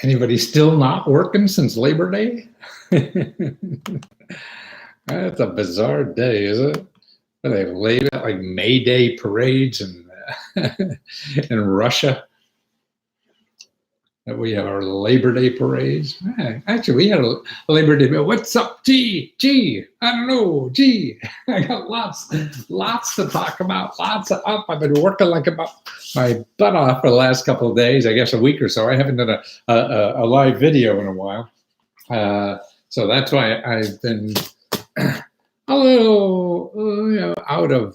Anybody still not working since Labor Day? That's a bizarre day, is it? They laid out like May Day parades in in Russia. We have our Labor Day parades. Actually, we had a Labor Day. What's up, G? I don't know, G. I got lots to talk about. Lots of up. I've been working like about my butt off for the last couple of days. I guess a week or so. I haven't done a live video in a while, so that's why I've been a little out of.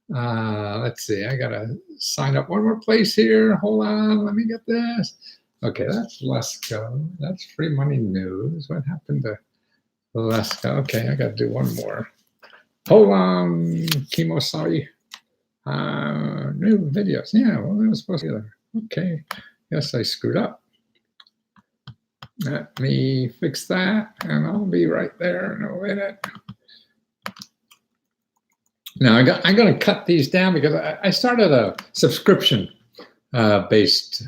Let's see. I gotta sign up one more place here. Hold on. Let me get this. Okay, that's Lesko. That's Free Money News. What happened to Lesko? Okay, I got to do one more. Hold on, Kimosari. New videos. Yeah, well, that was supposed to be there. Okay, yes, I screwed up. Let me fix that, and I'll be right there in a minute. Now, I'm going to cut these down because I started a subscription based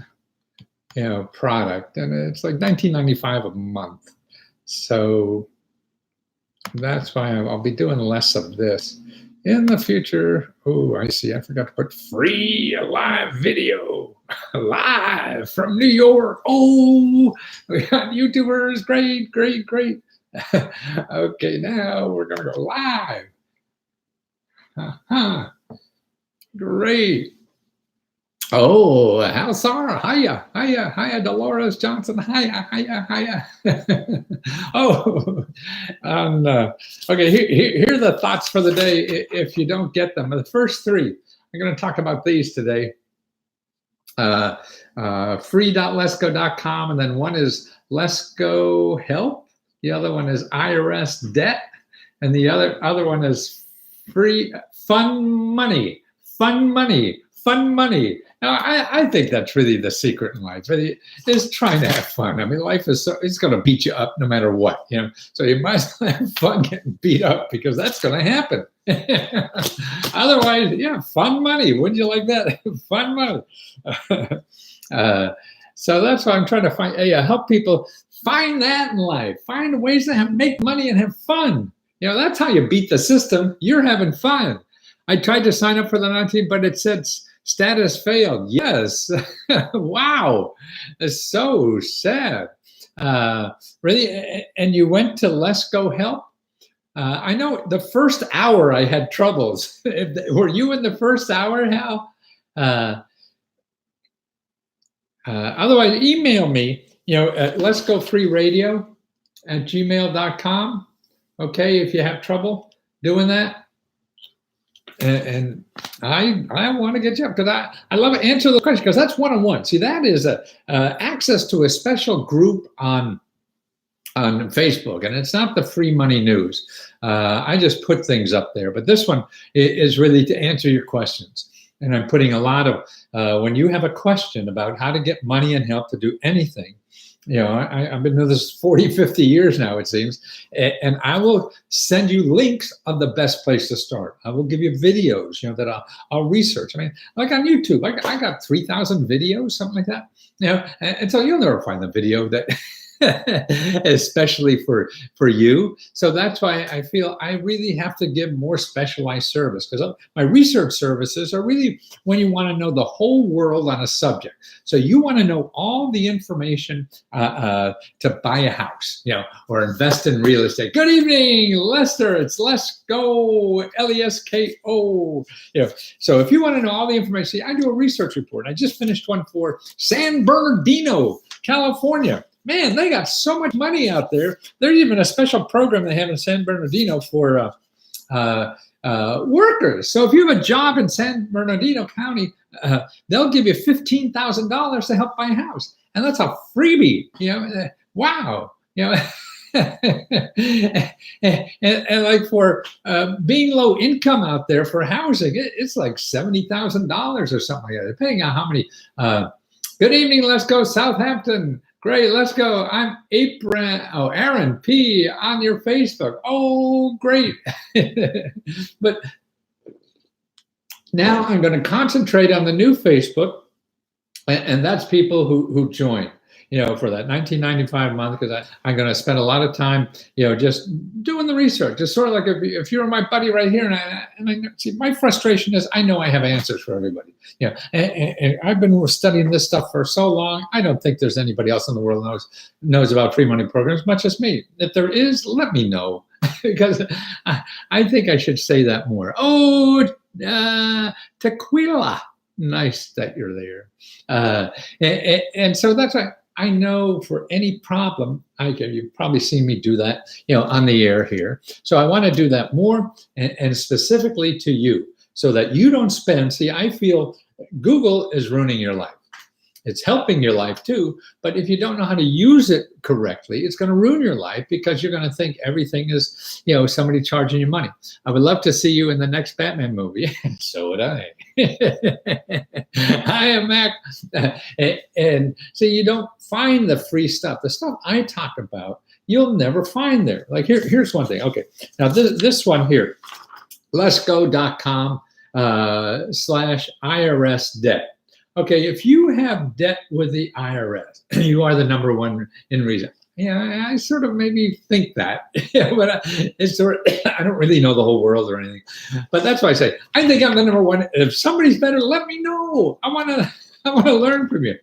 product, and it's like $19.95 a month. So that's why I'll be doing less of this in the future. Oh, I see. I forgot to put free live video live from New York. Oh, we got YouTubers. Great. Okay, now we're going to go live. Great. Oh, how's Sarah? Hiya, Dolores Johnson. Hiya. Oh, okay. Here are the thoughts for the day. If you don't get them, the first three, I'm going to talk about these today. Free.lesko.com, and then one is Lesko Help. The other one is IRS Debt, and the other one is Free Fun Money. Now, I think that's really the secret in life. Really, is trying to have fun. I mean, life is it's going to beat you up no matter what, So you might as well have fun getting beat up because that's going to happen. Otherwise, fun money. Wouldn't you like that? Fun money. So that's why I'm trying to find. Help people find that in life. Find ways to make money and have fun. That's how you beat the system. You're having fun. I tried to sign up for the 19, but it said status failed. Yes. Wow. It's so sad. Really? And you went to Lesko Help? I know the first hour I had troubles. Were you in the first hour, Hal? Otherwise, email me, at leskofreeradio@gmail.com. Okay, if you have trouble doing that. And I want to get you up because I love to answer the question because that's one-on-one. See, that is access to a special group on Facebook, and it's not the Free Money News. I just put things up there, but this one is really to answer your questions. And I'm putting a lot of when you have a question about how to get money and help to do anything. I've been doing this 40, 50 years now, it seems, and I will send you links of the best place to start. I will give you videos, that I'll research. I mean, like on YouTube, I got 3,000 videos, something like that. And so you'll never find the video that especially for you. So that's why I feel I really have to give more specialized service because my research services are really when you want to know the whole world on a subject. So you want to know all the information to buy a house, or invest in real estate. Good evening, Lester. It's Lesko, Lesko. So if you want to know all the information, I do a research report. I just finished one for San Bernardino, California. Man, they got so much money out there. There's even a special program they have in San Bernardino for workers. So if you have a job in San Bernardino County, they'll give you $15,000 to help buy a house. And that's a freebie, wow. And like for being low income out there for housing, it's like $70,000 or something like that, depending on how many. Good evening, Lesko, Southampton. Great, let's go. I'm Aaron P. on your Facebook. Oh, great. But now I'm going to concentrate on the new Facebook, and that's people who join. for that 1995 month, because I'm going to spend a lot of time, just doing the research. Just sort of like if you're my buddy right here, and I see, my frustration is I know I have answers for everybody. And I've been studying this stuff for so long. I don't think there's anybody else in the world knows about free money programs much as me. If there is, let me know, because I think I should say that more. Oh, Tequila. Nice that you're there. And so that's why I know for any problem, you've probably seen me do that, on the air here. So I want to do that more and specifically to you, so that you don't spend, I feel Google is ruining your life. It's helping your life too, but if you don't know how to use it correctly, it's going to ruin your life, because you're going to think everything is, somebody charging you money. I would love to see you in the next Batman movie. So would I. I am Mac. And so you don't find the free stuff. The stuff I talk about, you'll never find there. Like here's one thing. Okay. Now this one here, Lesko.com /IRS debt. Okay, if you have debt with the IRS, you are the number one in reason. Yeah, I sort of maybe think that, but it's sort of, I don't really know the whole world or anything. But that's why I say I think I'm the number one. If somebody's better, let me know. I want to learn from you.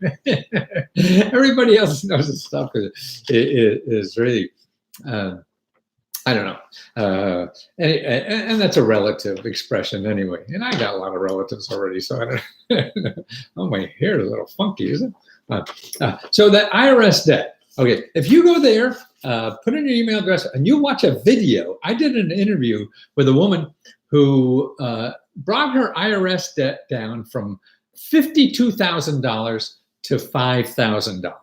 Everybody else knows this stuff because it is really. I don't know. And that's a relative expression anyway. And I got a lot of relatives already, so I don't. Oh, my hair is a little funky, isn't it? So that IRS debt. Okay, if you go there, put in your email address, and you watch a video. I did an interview with a woman who brought her IRS debt down from $52,000 to $5,000.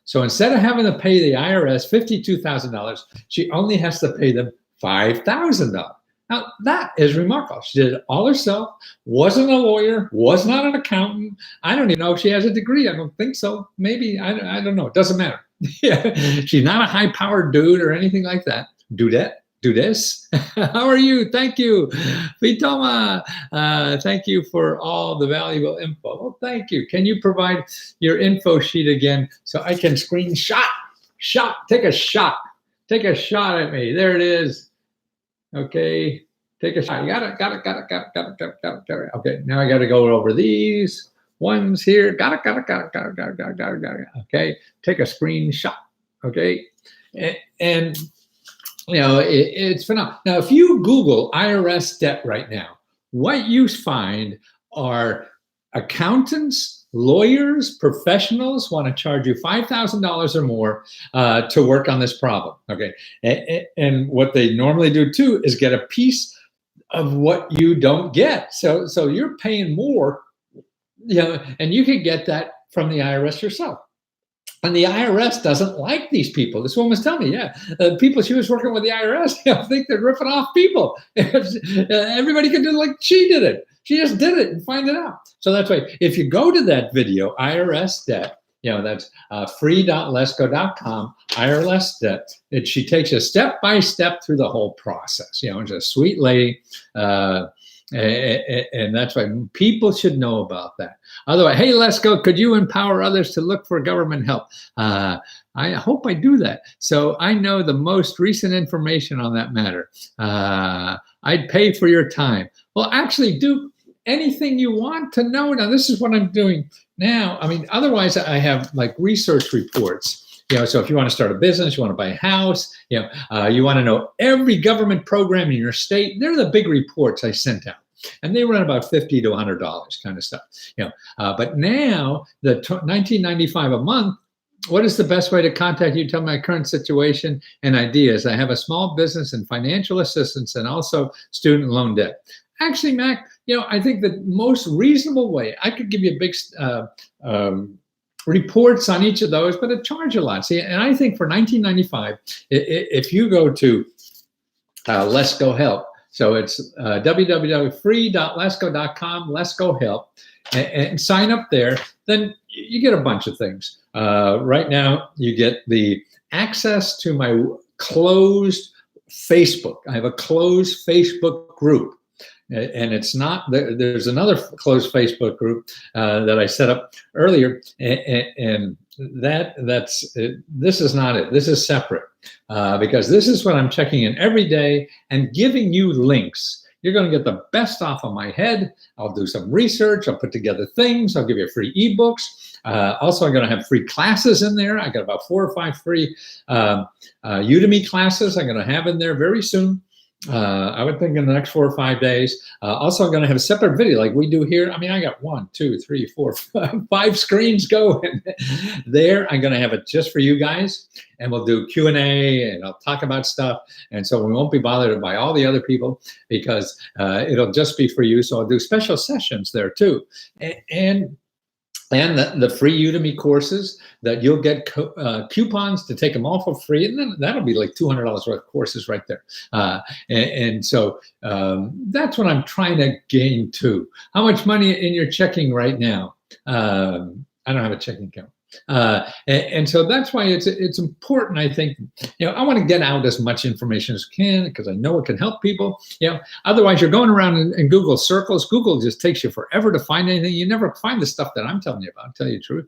So instead of having to pay the IRS $52,000, she only has to pay them $5,000. Now, that is remarkable. She did it all herself, wasn't a lawyer, was not an accountant. I don't even know if she has a degree. I don't think so. Maybe, I don't know. It doesn't matter. She's not a high-powered dude or anything like that. Dudette. Do this. How are you? Thank you. Vitoma, thank you for all the valuable info. Well, thank you. Can you provide your info sheet again so I can screenshot? Take a shot. Take a shot at me. There it is. Okay. Take a shot. Got it. Okay. Now I got to go over these ones here. Got it. Okay. Take a screenshot. Okay. And it's phenomenal. Now, if you Google IRS debt right now, what you find are accountants, lawyers, professionals want to charge you $5,000 or more to work on this problem. Okay, and what they normally do too is get a piece of what you don't get. So you're paying more, and you can get that from the IRS yourself. And the IRS doesn't like these people. This woman was telling me, people she was working with the IRS, think they're ripping off people. Everybody can do it like she did it. She just did it and find it out. So that's why if you go to that video, IRS debt, that's free.lesko.com, IRS debt. She takes you step by step through the whole process. She's a sweet lady. And that's why people should know about that. Otherwise, hey, Lesko, could you empower others to look for government help? I hope I do that. So I know the most recent information on that matter. I'd pay for your time. Well, actually, do anything you want to know. Now, this is what I'm doing now. I mean, otherwise, I have like research reports. So if you want to start a business, you want to buy a house, you want to know every government program in your state, they're the big reports I sent out. And they run about $50 to $100 kind of stuff. But now the $19.95 a month, what is the best way to contact you? Tell me my current situation and ideas. I have a small business and financial assistance and also student loan debt. Actually, Mac, I think the most reasonable way, I could give you a big reports on each of those, but it charge a lot. See, and I think for $19.95, if you go to Lesko Help, so it's www.free.lesko.com, Lesko Help, and sign up there, then you get a bunch of things. Right now, you get the access to my closed Facebook. I have a closed Facebook group. and it's not, there's another closed Facebook group that I set up earlier, and this is not it. This is separate, because this is what I'm checking in every day and giving you links. You're going to get the best off of my head. I'll do some research. I'll put together things. I'll give you free ebooks. Also, I'm going to have free classes in there. I got about 4 or 5 free Udemy classes I'm going to have in there very soon. I would think in the next 4 or 5 days. Also, I'm going to have a separate video like we do here. I mean, I got 1, 2, 3, 4, 5 screens going there. I'm going to have it just for you guys, and we'll do Q&A, and I'll talk about stuff. And so we won't be bothered by all the other people, because it'll just be for you. So I'll do special sessions there too. And the free Udemy courses that you'll get coupons to take them all for free. And then that'll be like $200 worth of courses right there. And so that's what I'm trying to gain too. How much money in your checking right now? I don't have a checking account. And so that's why it's important. I think, I want to get out as much information as I can, because I know it can help people. Otherwise you're going around in Google circles. Google just takes you forever to find anything. You never find the stuff that I'm telling you about, I'll tell you the truth.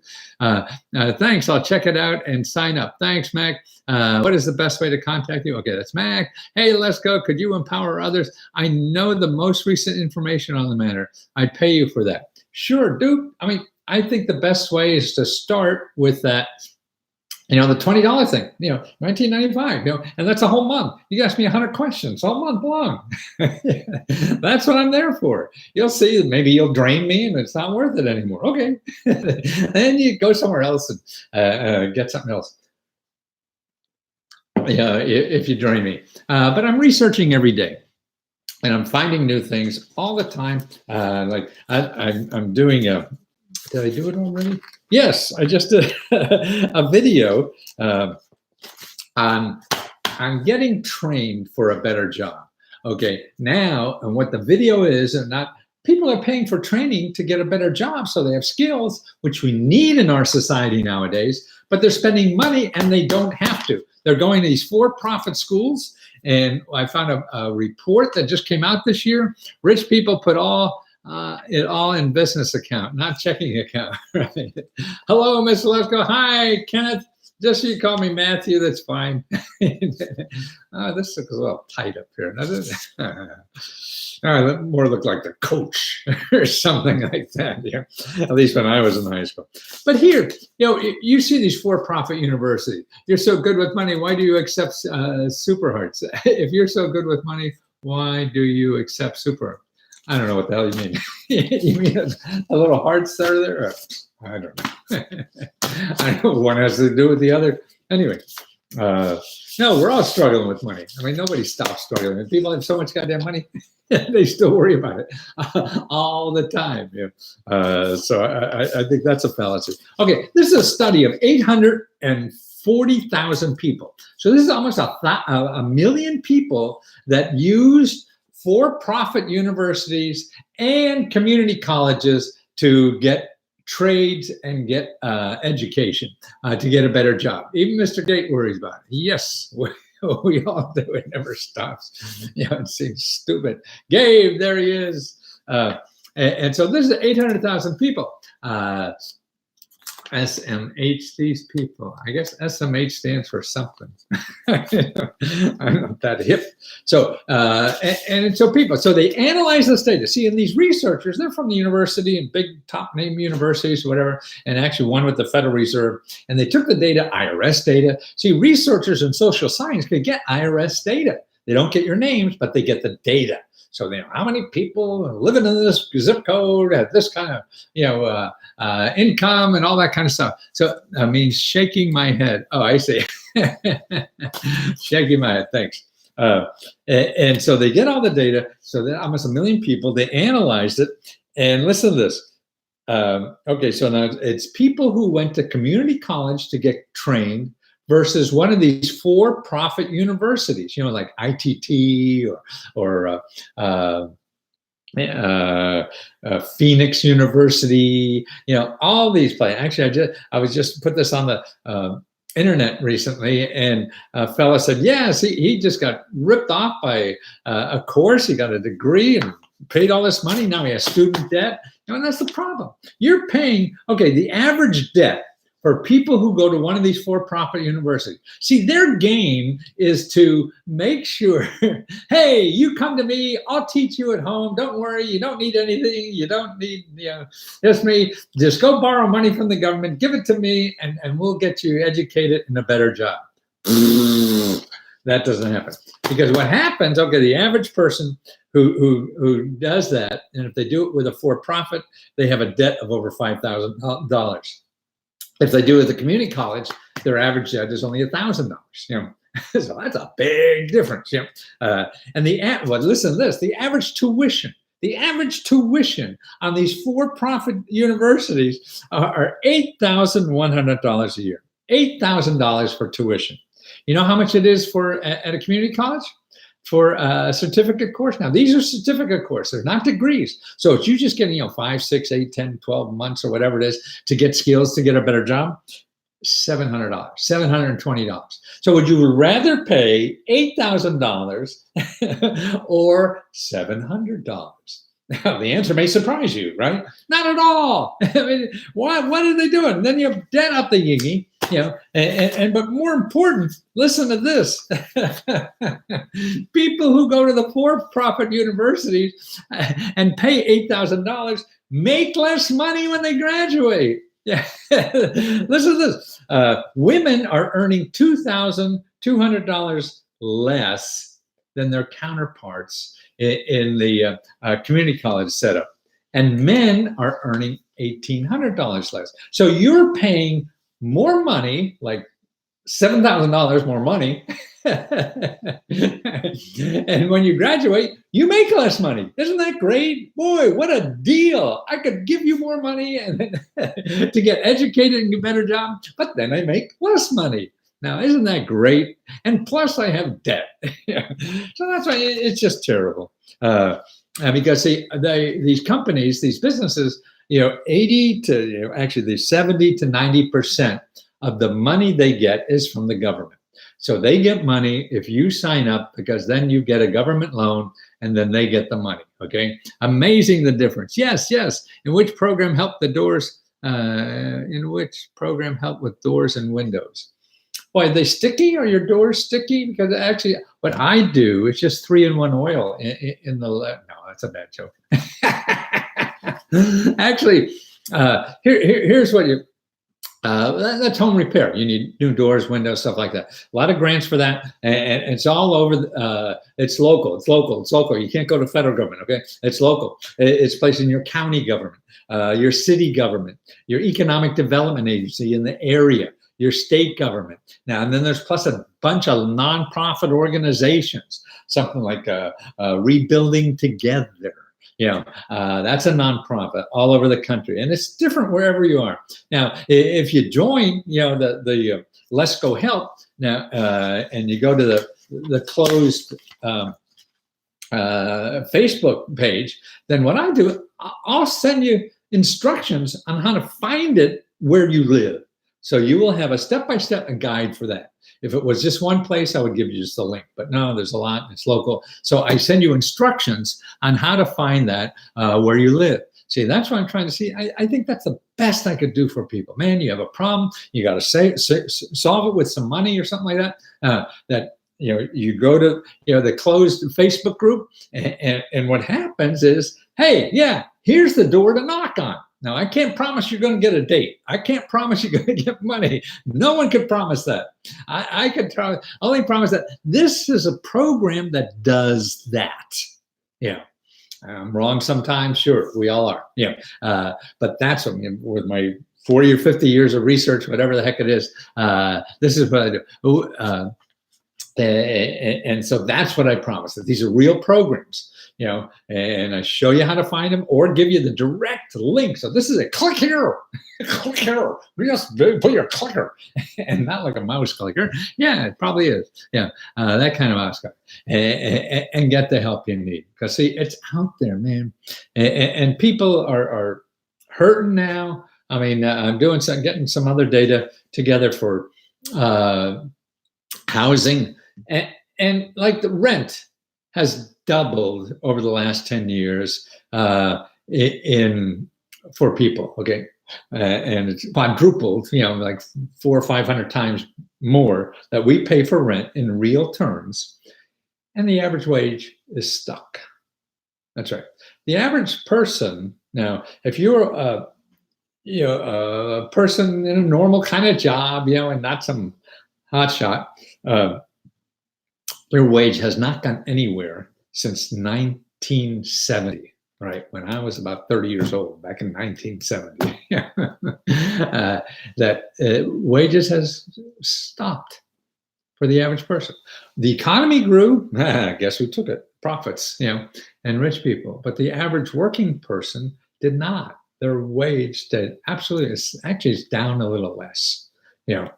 Thanks. I'll check it out and sign up. Thanks, Mac. What is the best way to contact you? Okay, that's Mac. Hey, Lesko, could you empower others? I know the most recent information on the matter. I'd pay you for that. Sure, dude. I mean, I think the best way is to start with that, the $20 thing, $19.95, and that's a whole month. You ask me 100 questions all month long. That's what I'm there for. You'll see that maybe you'll drain me and it's not worth it anymore. Okay. Then you go somewhere else and get something else. If you drain me. But I'm researching every day. And I'm finding new things all the time. Like I'm doing did I do it already? Yes, I just did a video on getting trained for a better job. Okay, now, and what the video is, and not, people are paying for training to get a better job so they have skills, which we need in our society nowadays, but they're spending money and they don't have to. They're going to these for-profit schools, and I found a report that just came out this year. Rich people put it all in business account, not checking account. Right? Hello, Mr. Lesko. Hi, Kenneth. Just so you call me Matthew, that's fine. This looks a little tight up here, doesn't it? All right, that more look like the coach or something like that. At least when I was in high school. But here, you see these for-profit universities. You're so good with money. Why do you accept Super Hearts? If you're so good with money, why do you accept Super Hearts? I don't know what the hell you mean. You mean a little heart star there? Or, I don't know. I know one has to do with the other. Anyway, no, we're all struggling with money. I mean, nobody stops struggling. And people have so much goddamn money, they still worry about it all the time. So I think that's a fallacy. Okay, this is a study of 840,000 people. So this is almost a million people that used for-profit universities and community colleges to get trades and get education, to get a better job. Even Mr. Gate worries about it. Yes, we all do. It never stops. It seems stupid. Gabe, there he is. And so this is 800,000 people. SMH, these people. I guess SMH stands for something. I'm not that hip. So, and so people, so they analyze this data. See, and these researchers, they're from the university and big top name universities, whatever, and actually one with the Federal Reserve. And they took the data, IRS data. See, researchers in social science could get IRS data. They don't get your names, but they get the data. So they know how many people are living in this zip code, have this kind of, income and all that kind of stuff. So I mean, shaking my head. Oh, I see. Shaking my head. Thanks. And so they get all the data. So they're almost 1 million people. They analyzed it. And listen to this. Okay, so now it's people who went to community college to get trained versus one of these for-profit universities, like ITT or Phoenix University, all these places. Actually, I was just put this on the internet recently, and a fella said, yes, he just got ripped off by a course. He got a degree in paid all this money. Now he has student debt. And that's the problem. You're paying, okay, the average debt for people who go to one of these for-profit universities. See, their game is to make sure, hey, you come to me, I'll teach you at home. Don't worry, you don't need anything. You don't need, just me. Just go borrow money from the government, give it to me, and we'll get you educated in a better job. That doesn't happen. Because what happens, okay, the average person who does that, and if they do it with a for-profit, they have a debt of over $5,000. If they do it at the community college, their average debt is only $1,000. So that's a big difference. And listen to this: the average tuition on these for-profit universities are $8,100 a year. $8,000 for tuition. You know how much it is for at a community college? For a certificate course. Now, these are certificate courses, not degrees. So it's you just getting, 5, 6, 8, 10, 12 months or whatever it is to get skills to get a better job. $700, $720. So would you rather pay $8,000 or $700? Now, the answer may surprise you, right? Not at all. I mean, what are they doing? And then you have debt up the yingy. But more important, listen to this. People who go to the for-profit universities and pay $8,000 make less money when they graduate. Yeah. Listen to this. Women are earning $2,200 less than their counterparts in the community college setup. And men are earning $1,800 less. So you're paying more money, like $7,000 more money. And when you graduate, you make less money. Isn't that great? Boy, what a deal. I could give you more money and to get educated and get a better job, but then I make less money. Now, isn't that great? And plus I have debt. So that's why it's just terrible. Because see, these companies, these businesses, 80 to actually the 70 to 90% of the money they get is from the government. So they get money if you sign up, because then you get a government loan and then they get the money. Okay, amazing the difference. Yes. In which program helped the doors? In which program helped with doors and windows? Boy, are they sticky? Are your doors sticky? Because actually, what I do is just 3-in-1 oil in the. No, that's a bad joke. Actually, here's what you. That's home repair. You need new doors, windows, stuff like that. A lot of grants for that, and it's all over. It's local. It's local. You can't go to federal government. Okay, it's local. It's placed in your county government, your city government, your economic development agency in the area, your state government. Now, and then there's plus a bunch of nonprofit organizations, something like Rebuilding Together. That's a nonprofit all over the country, and it's different wherever you are. Now, if you join, the Lesko Help now, and you go to the closed Facebook page, then what I do, I'll send you instructions on how to find it where you live. So you will have a step-by-step guide for that. If it was just one place, I would give you just the link. But no, there's a lot, and it's local. So I send you instructions on how to find that where you live. See, that's what I'm trying to see. I think that's the best I could do for people. Man, you have a problem, you got to solve it with some money or something like that. You go to the closed Facebook group, and what happens is, hey, yeah, here's the door to knock on. Now, I can't promise you're going to get a date. I can't promise you're going to get money. No one can promise that. I can only promise that this is a program that does that. I'm wrong sometimes. Sure, we all are. But that's what, with my 40 or 50 years of research, whatever the heck it is, this is what I do. And so that's what I promise, that these are real programs. And I show you how to find them or give you the direct link. So this is a click here, click here. Just put your clicker, and not like a mouse clicker. Yeah, it probably is. That kind of mouse clicker, and get the help you need. Because see, it's out there, man, and people are hurting now. I mean, I'm getting some other data together for housing, and like the rent. has doubled over the last 10 years in for people. Okay. And it's quadrupled, like 400 or 500 times more that we pay for rent in real terms. And the average wage is stuck. That's right. The average person now, if you're a person in a normal kind of job, and not some hotshot, their wage has not gone anywhere since 1970. Right, when I was about 30 years old, back in 1970, that wages has stopped for the average person. The economy grew. Guess who took it? Profits, and rich people. But the average working person did not. Their wage did absolutely. Actually, it's down a little less. And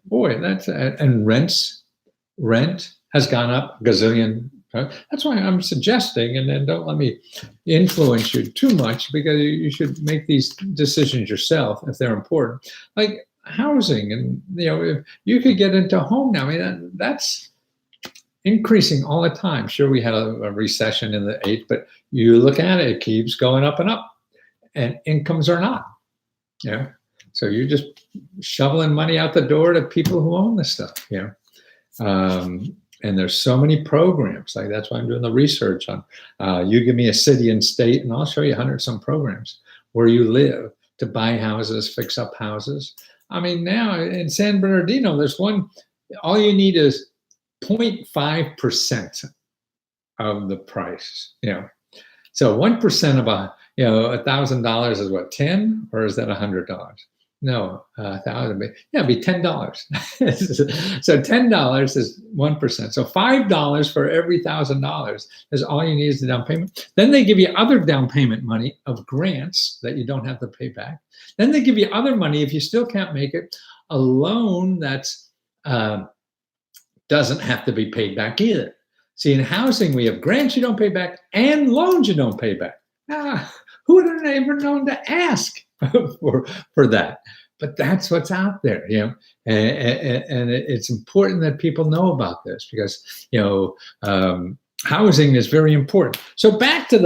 boy, that's and rent has gone up a gazillion. That's why I'm suggesting, and then don't let me influence you too much, because you should make these decisions yourself if they're important. Like housing, and if you could get into a home now, I mean that's increasing all the time. Sure, we had a recession in the 8th, but you look at it, it keeps going up and up, and incomes are not. So you're just shoveling money out the door to people who own this stuff. And there's so many programs. Like that's why I'm doing the research on. You give me a city and state, and I'll show you 100-some programs where you live to buy houses, fix up houses. I mean, now in San Bernardino, there's one. All you need is 0.5% of the price. So 1% of $1,000 is what, 10, or is that $100? No, 1,000. Yeah, it'd be $10. So $10 is 1%. So $5 for every $1,000 is all you need is the down payment. Then they give you other down payment money of grants that you don't have to pay back. Then they give you other money if you still can't make it, a loan that's doesn't have to be paid back either. See, in housing, we have grants you don't pay back and loans you don't pay back. Who would have ever known to ask for that? But that's what's out there, and it's important that people know about this, because housing is very important. So back to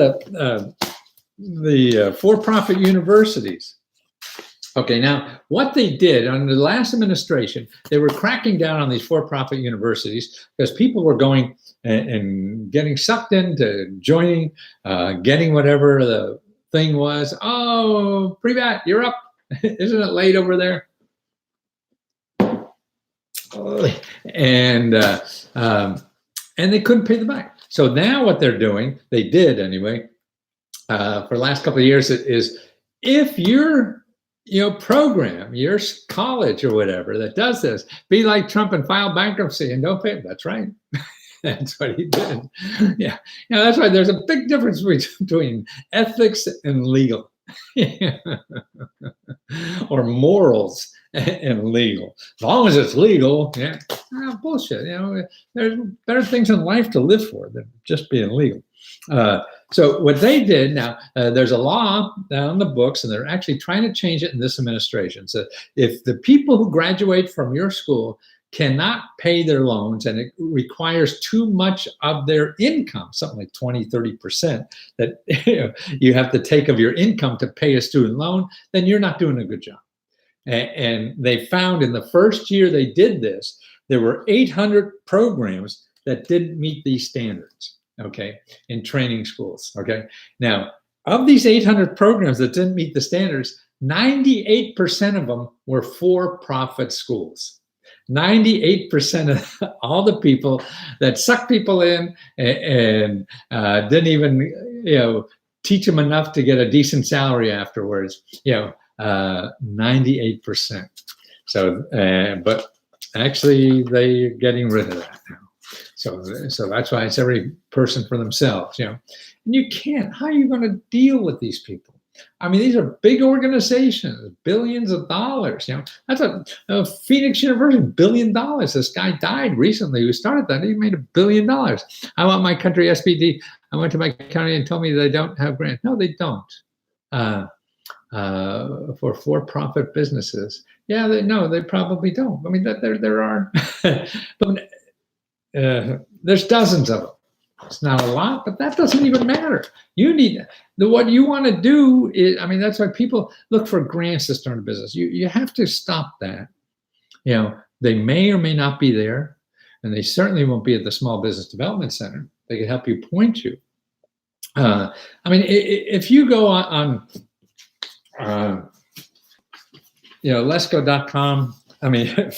the for-profit universities. Okay, now what they did under the last administration, they were cracking down on these for-profit universities because people were going and getting sucked into joining, getting whatever the thing was. Oh, Privat, you're up. Isn't it late over there? And they couldn't pay them back. So now what they're doing, they did anyway, for the last couple of years, is if you're program, your college or whatever that does this, be like Trump and file bankruptcy and don't pay. That's right. That's what he did. Yeah. That's why there's a big difference between ethics and legal. Or morals and legal. As long as it's legal, bullshit. There's better things in life to live for than just being legal. So what they did now, there's a law down the books, and they're actually trying to change it in this administration. So if the people who graduate from your school cannot pay their loans, and it requires too much of their income, something like 20-30%, that you have to take of your income to pay a student loan, then you're not doing a good job. And they found in the first year they did this, there were 800 programs that didn't meet these standards, okay, in training schools, okay? Now, of these 800 programs that didn't meet the standards, 98% of them were for-profit schools. 98% of all the people that sucked people in and didn't even, teach them enough to get a decent salary afterwards, 98%. So, but actually they're getting rid of that now. So that's why it's every person for themselves, And you can't, how are you going to deal with these people? I mean, these are big organizations, billions of dollars. That's a Phoenix University, $1 billion. This guy died recently who started that. He made $1 billion. I want my country SPD. I went to my county and told me they don't have grants. No, they don't. For-profit businesses. Yeah, they probably don't. I mean, there are. But there's dozens of them. It's not a lot, but that doesn't even matter. You need what you want to do is, I mean, that's why people look for grants to start a business. You have to stop that. They may or may not be there, and they certainly won't be at the Small Business Development Center. They can help you point you. I mean, if you go on Lesko.com, I mean,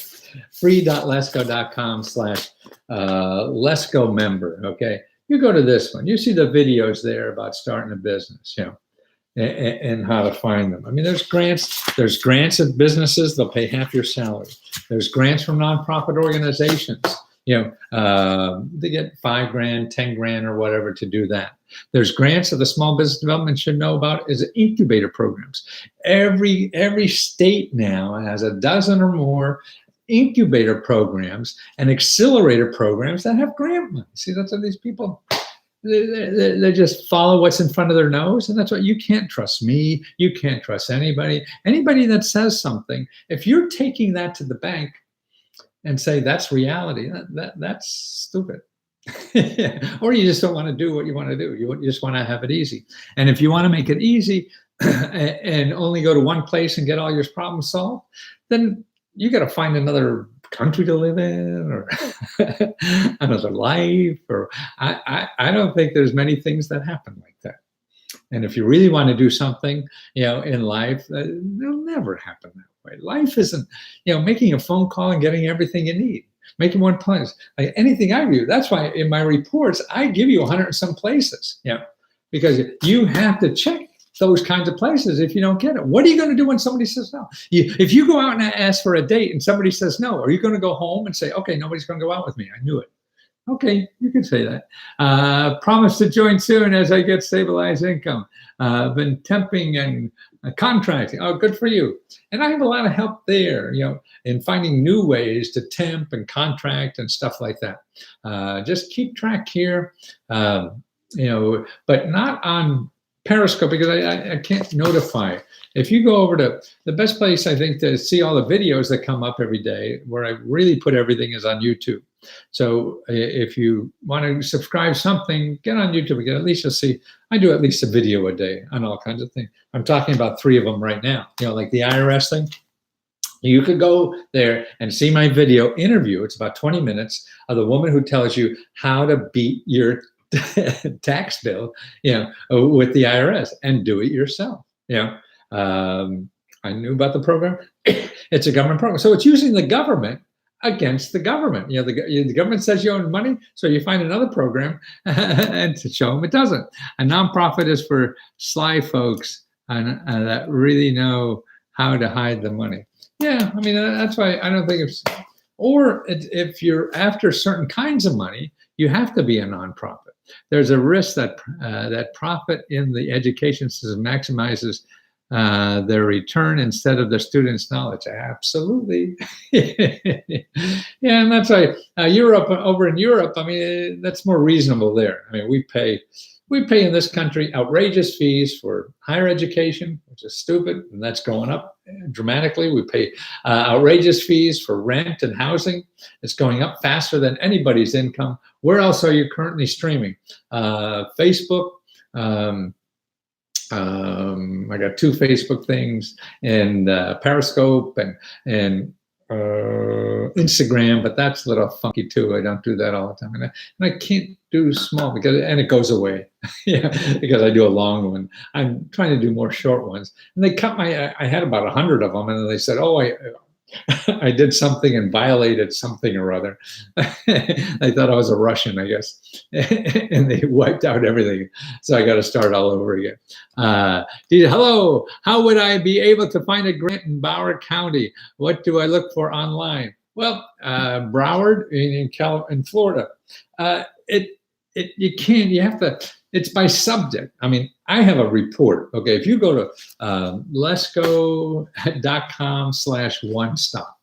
free.lesko.com/Lesko member. Okay. You go to this one, you see the videos there about starting a business, and how to find them. I mean, there's grants at businesses, they'll pay half your salary. There's grants from nonprofit organizations, they get $5 grand, 10 grand or whatever to do that. There's grants that the Small Business Development should know about is incubator programs. Every state now has a dozen or more incubator programs and accelerator programs that have grant money. See, that's what these people, they just follow what's in front of their nose, and that's what you can't trust me. You can't trust anybody that says something. If you're taking that to the bank and say that's reality, that's stupid. Or you just don't want to do what you want to do. You just want to have it easy. And if you want to make it easy and only go to one place and get all your problems solved, then you got to find another country to live in, or another life, or I don't think there's many things that happen like that. And if you really want to do something, in life, it'll never happen that way. Life isn't, making a phone call and getting everything you need. Making one place, like anything I do. That's why in my reports, I give you 100 and some places, because you have to check those kinds of places if you don't get it. What are you going to do when somebody says no? If you go out and ask for a date and somebody says no, are you going to go home and say, okay, nobody's going to go out with me? I knew it. Okay, you can say that. Promise to join soon as I get stabilized income. Been temping and contracting. Oh, good for you. And I have a lot of help there, in finding new ways to temp and contract and stuff like that. Just keep track here, but not on Periscope, because I can't notify. If you go over to the best place, I think, to see all the videos that come up every day, where I really put everything, is on YouTube. So if you want to subscribe something, get on YouTube again. At least you'll see, I do at least a video a day on all kinds of things. I'm talking about 3 of them right now, like the IRS thing. You could go there and see my video interview. It's about 20 minutes of the woman who tells you how to beat your tax bill, with the IRS, and do it yourself. I knew about the program. It's a government program. So it's using the government against the government. The government says you owe money, so you find another program and to show them it doesn't. A nonprofit is for sly folks that really know how to hide the money. I mean, that's why I don't think it's, or if you're after certain kinds of money, you have to be a nonprofit. There's a risk that that profit in the education system maximizes their return instead of the students' knowledge. Absolutely. And that's why over in Europe, I mean, that's more reasonable there. I mean, we pay in this country outrageous fees for higher education, which is stupid, and that's going up dramatically. We pay outrageous fees for rent and housing. It's going up faster than anybody's income. Where else are you currently streaming? Facebook. I got 2 Facebook things, and Periscope and Instagram, but that's a little funky too. I don't do that all the time, and I can't do small because it goes away. Because I do a long one. I'm trying to do more short ones, and they cut I had about 100 of them, and then they said, oh, I did something and violated something or other. I thought I was a Russian, I guess, and they wiped out everything. So I got to start all over again. Hello, how would I be able to find a grant in Broward County? What do I look for online? Well, Broward in Florida. You can't. You have to. It's by subject. I mean, I have a report. Okay, if you go to lesko.com/one-stop,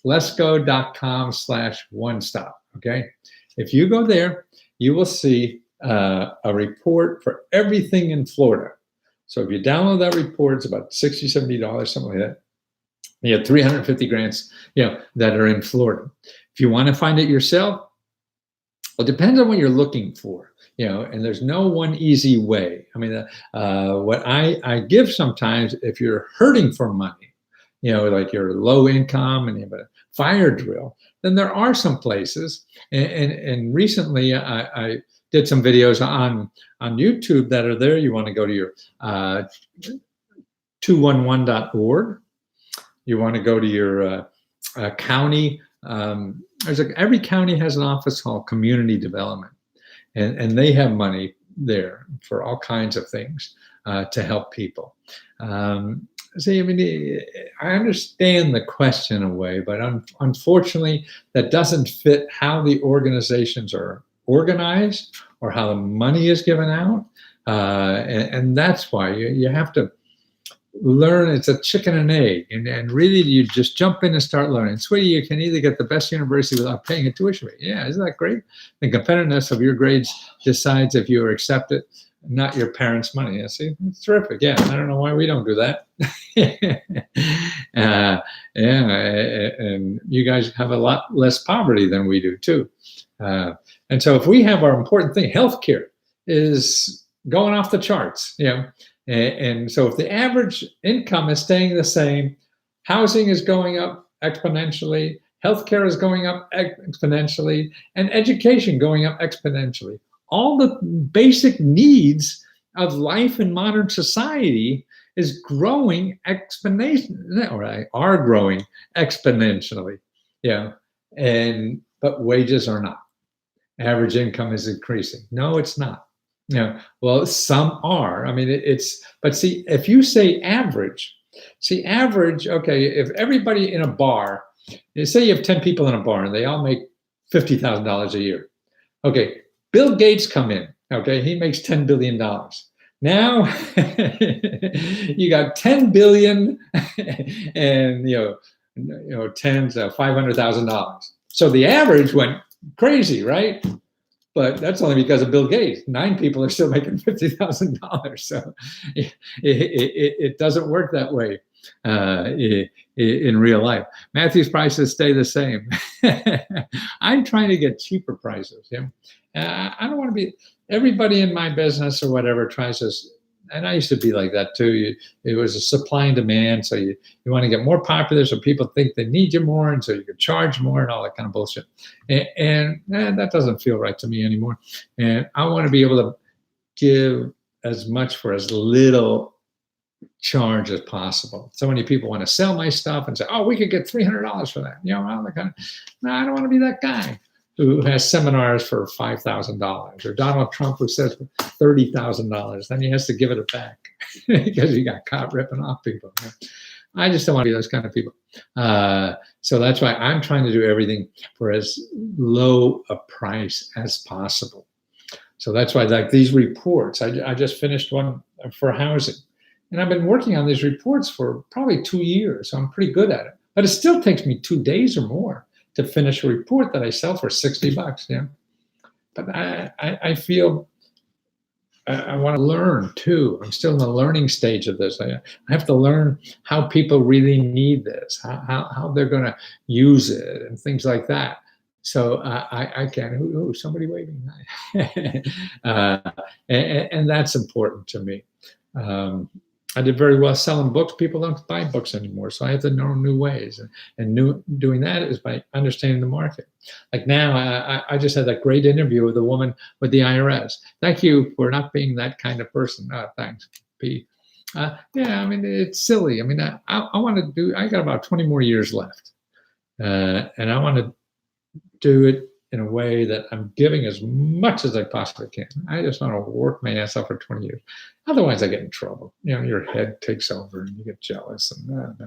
lesko.com/one-stop. Okay, if you go there, you will see a report for everything in Florida. So if you download that report, it's about $60, $70, something like that. You have 350 grants, that are in Florida. If you want to find it yourself, It depends on what you're looking for, and there's no one easy way. I mean, what I give sometimes, if you're hurting for money, like you're low income and you have a fire drill, then there are some places. And recently I did some videos on YouTube that are there. You want to go to your 211.org. You want to go to your county. Every county has an office called community development, and they have money there for all kinds of things to help people. See, I mean, I understand the question in a way, but unfortunately, that doesn't fit how the organizations are organized or how the money is given out, and that's why you have to learn. It's a chicken and egg, and really you just jump in and start learning. Sweetie, you can either get the best university without paying a tuition fee. Yeah, isn't that great? The competitiveness of your grades decides if you are accepted, not your parents' money. Yeah, see, it's terrific. Yeah, I don't know why we don't do that. Yeah, and you guys have a lot less poverty than we do too. And so if we have our important thing, healthcare is going off the charts, and so if the average income is staying the same, housing is going up exponentially, healthcare is going up exponentially, and education going up exponentially. All the basic needs of life in modern society is growing exponentially, or are growing exponentially. But wages are not. Average income is increasing. No, it's not. Well, some are. I mean, but see, if you say average, okay, if everybody in a bar, say you have 10 people in a bar and they all make $50,000 a year. Okay, Bill Gates come in, okay, he makes $10 billion. Now you got 10 billion and, tens of $500,000. So the average went crazy, right? But that's only because of Bill Gates. 9 people are still making $50,000. So it doesn't work that way in real life. Matthew's prices stay the same. I'm trying to get cheaper prices. I don't want to be, everybody in my business or whatever tries to, and I used to be like that too. It was a supply and demand. So you want to get more popular so people think they need you more, and so you can charge more and all that kind of bullshit. And that doesn't feel right to me anymore. And I want to be able to give as much for as little charge as possible. So many people want to sell my stuff and say, oh, we could get $300 for that. No, I don't want to be that guy who has seminars for $5,000, or Donald Trump who says $30,000, then he has to give it back because he got caught ripping off people. I just don't want to be those kind of people. So that's why I'm trying to do everything for as low a price as possible. So that's why, like these reports, I just finished one for housing, and I've been working on these reports for probably 2 years. So I'm pretty good at it, but it still takes me 2 days or more to finish a report that I sell for $60. But I feel I want to learn too. I'm still in the learning stage of this. I have to learn how people really need this, how they're going to use it, and things like that. So I can. Somebody waving. And that's important to me. I did very well selling books. People don't buy books anymore, so I have to know new ways. And doing that is by understanding the market. Like now, I just had that great interview with a woman with the IRS. Thank you for not being that kind of person. Thanks, P. Yeah, I mean, it's silly. I mean, I want to do, I got about 20 more years left. And I want to do it in a way that I'm giving as much as I possibly can. I just want to work my ass off for 20 years. Otherwise, I get in trouble. Your head takes over and you get jealous. And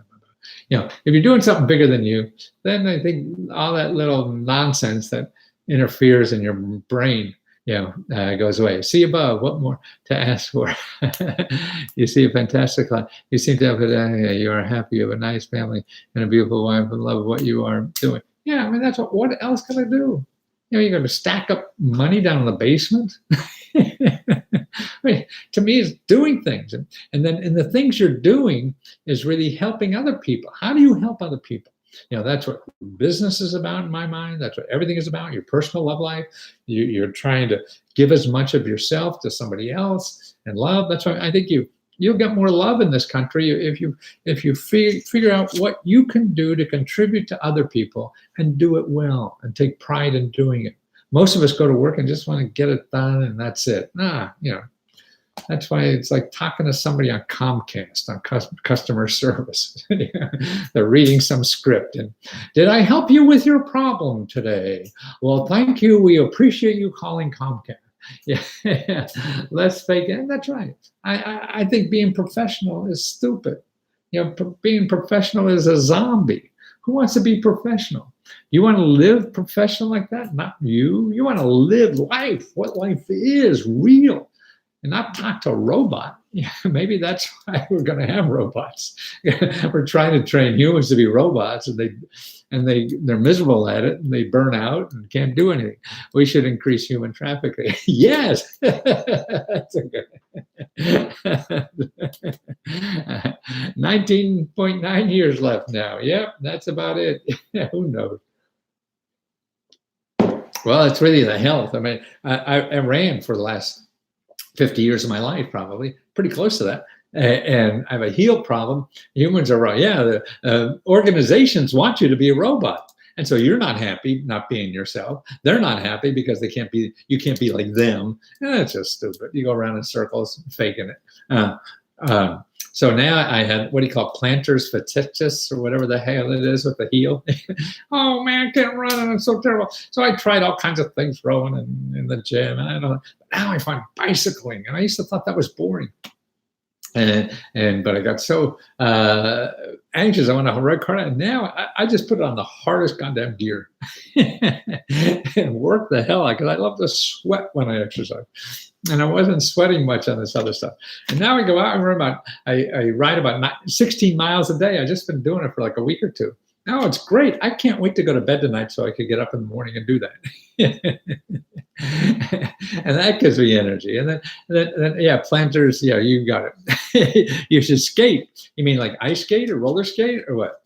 if you're doing something bigger than you, then I think all that little nonsense that interferes in your brain, goes away. See above, what more to ask for? You see a fantastic life. You seem to have you are happy, you have a nice family and a beautiful wife and love what you are doing. Yeah, I mean, that's what else can I do? You're going to stack up money down in the basement? I mean, to me, it's doing things. And then the things you're doing is really helping other people. How do you help other people? That's what business is about in my mind. That's what everything is about. Your personal love life. You're trying to give as much of yourself to somebody else and love. That's why I think you'll get more love in this country if you figure out what you can do to contribute to other people and do it well and take pride in doing it. Most of us go to work and just want to get it done and that's it. That's why it's like talking to somebody on Comcast on customer service. They're reading some script and, did I help you with your problem today? Well, thank you. We appreciate you calling Comcast. Yeah, let's fake it. That's right. I think being professional is stupid. Being professional is a zombie. Who wants to be professional? You want to live professional like that? Not you. You want to live life, what life is, real. And not talk to a robot. Maybe that's why we're going to have robots. We're trying to train humans to be robots, and they're miserable at it, and they burn out and can't do anything. We should increase human trafficking. Yes, that's a good. 19.9 years left now. Yep, that's about it. Who knows? Well, it's really the health. I mean, I ran for the last 50 years of my life, probably pretty close to that. And I have a heel problem. Humans are right. Yeah, the organizations want you to be a robot. And so you're not happy not being yourself. They're not happy because you can't be like them. That's just stupid. You go around in circles faking it. So now I had, what do you call it, plantar fasciitis or whatever the hell it is with the heel. Oh man, I can't run and it's so terrible. So I tried all kinds of things, rowing and in the gym, and I don't know. But now I find bicycling, and I used to thought that was boring. But I got so anxious. I went on a red card, and now I just put it on the hardest goddamn gear and work the hell out, because I love to sweat when I exercise. And I wasn't sweating much on this other stuff. And now I go out and I ride about 16 miles a day. I've just been doing it for like a week or two. Now it's great. I can't wait to go to bed tonight so I could get up in the morning and do that. And that gives me energy. And then yeah, planters, yeah, you got it. You should skate. You mean like ice skate or roller skate or what?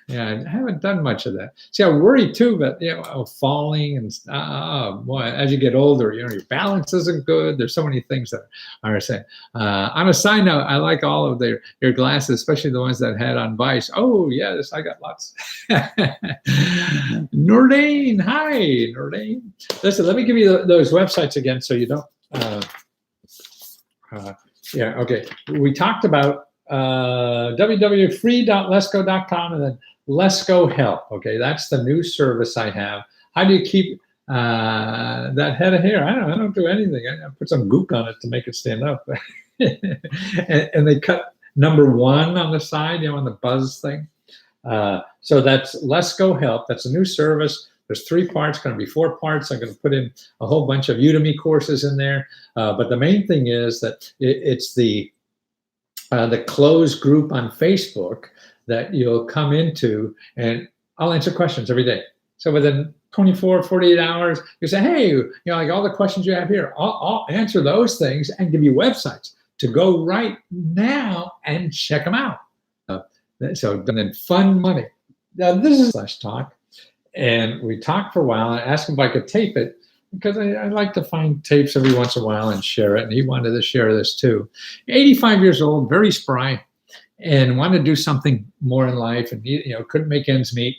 Yeah, I haven't done much of that. See, I worry too about falling and boy, as you get older, your balance isn't good. There's so many things that are saying. On a side note, I like all of your glasses, especially the ones that had on Vice. Oh yes, I got lots. Nordane, hi Nordane. Listen, let me give you those websites again so you don't. Yeah, okay. We talked about www.free.lesko.com and then Lesko Help. Okay, that's the new service I have. How do you keep that head of hair? I don't do anything. I put some gook on it to make it stand up. and they cut number 1 on the side, on the buzz thing. So that's Lesko Help. That's a new service. There's 3 parts, going to be 4 parts. I'm going to put in a whole bunch of Udemy courses in there. But the main thing is that it's the closed group on Facebook that you'll come into, and I'll answer questions every day. So within 24, 48 hours, you say, hey, like all the questions you have here, I'll answer those things and give you websites to go right now and check them out. So then fund money. Now this is /talk, and we talked for a while. I asked him if I could tape it, because I like to find tapes every once in a while and share it. And he wanted to share this too. 85 years old, very spry, and wanted to do something more in life, and he couldn't make ends meet.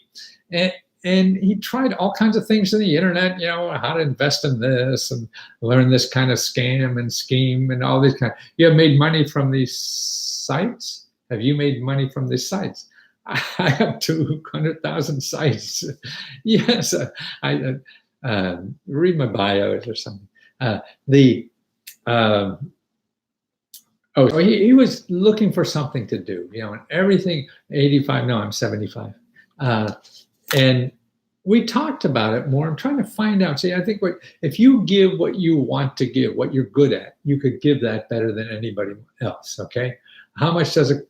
And he tried all kinds of things on the internet, how to invest in this and learn this kind of scam and scheme and all these kind. You have made money from these sites? Have you made money from these sites? I have 200,000 sites. Yes, I read my bios or something. He was looking for something to do, and everything. 85, no, I'm 75. And we talked about it more. I'm trying to find out. See, I think if you give what you want to give, what you're good at, you could give that better than anybody else. Okay. How much does it